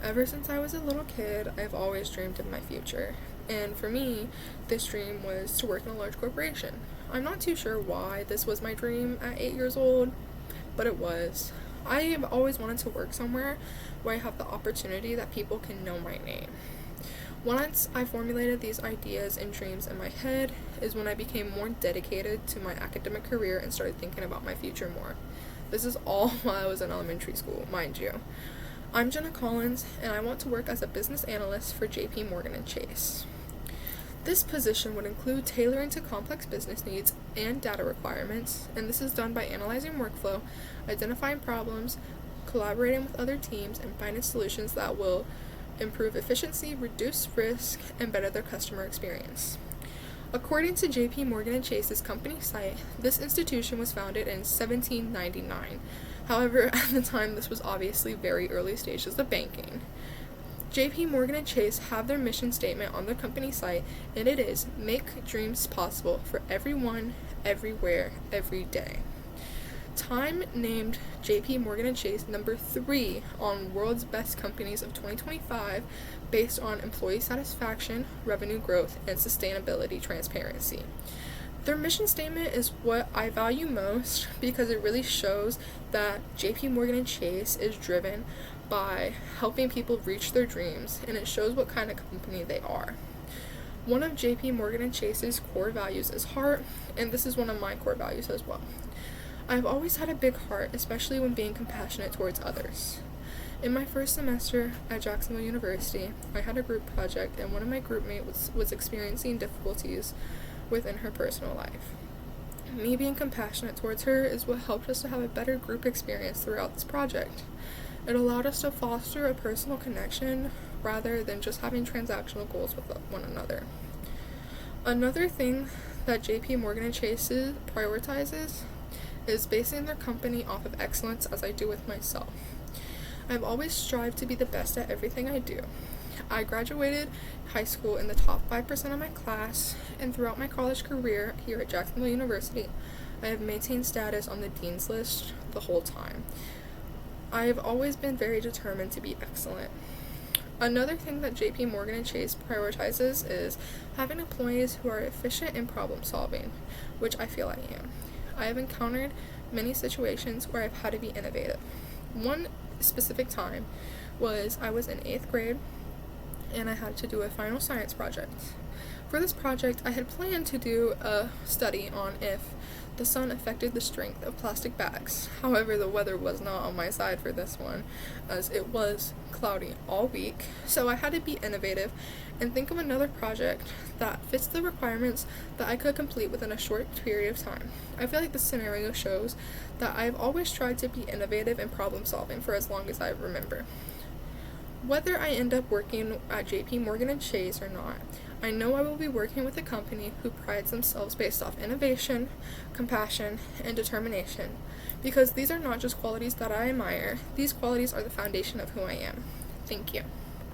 Ever since I was a little kid, I've always dreamed of my future. And for me, this dream was to work in a large corporation. I'm not too sure why this was my dream at 8 years old, but it was. I have always wanted to work somewhere where I have the opportunity that people can know my name. Once I formulated these ideas and dreams in my head is when I became more dedicated to my academic career and started thinking about my future more. This is all while I was in elementary school, mind you. I'm Jenna Collins, and I want to work as a business analyst for JP Morgan and Chase. This position would include tailoring to complex business needs and data requirements, and this is done by analyzing workflow, identifying problems, collaborating with other teams, and finding solutions that will improve efficiency, reduce risk, and better their customer experience. According to JP Morgan and Chase's company site, this institution was founded in 1799. However, at the time, this was obviously very early stages of banking. JP Morgan and Chase have their mission statement on their company site, and it is "Make dreams possible for everyone, everywhere, every day." Time named JP Morgan and Chase number 3 on World's Best Companies of 2025 based on employee satisfaction, revenue growth, and sustainability transparency. Their mission statement is what I value most because it really shows that JP Morgan and Chase is driven by helping people reach their dreams, and it shows what kind of company they are. One of JP Morgan and Chase's core values is heart, and this is one of my core values as well. I've always had a big heart, especially when being compassionate towards others. In my first semester at Jacksonville University, I had a group project, and one of my group mates was experiencing difficulties within her personal life. Me being compassionate towards her is what helped us to have a better group experience throughout this project. It allowed us to foster a personal connection rather than just having transactional goals with one another. Another thing that JP Morgan and Chase prioritizes is basing their company off of excellence, as I do with myself. I've always strived to be the best at everything I do. I graduated high school in the top 5% of my class, and throughout my college career here at Jacksonville University, I have maintained status on the Dean's List the whole time. I have always been very determined to be excellent. Another thing that JP Morgan and Chase prioritizes is having employees who are efficient in problem solving, which I feel I am. I have encountered many situations where I've had to be innovative. One specific time was I was in 8th grade and I had to do a final science project. For this project, I had planned to do a study on if the sun affected the strength of plastic bags. However, the weather was not on my side for this one, as it was cloudy all week, so I had to be innovative and think of another project that fits the requirements that I could complete within a short period of time. I feel like this scenario shows that I've always tried to be innovative in problem solving for as long as I remember. Whether I end up working at JP Morgan and Chase or not, I know I will be working with a company who prides themselves based off innovation, compassion, and determination, because these are not just qualities that I admire, these qualities are the foundation of who I am. Thank you.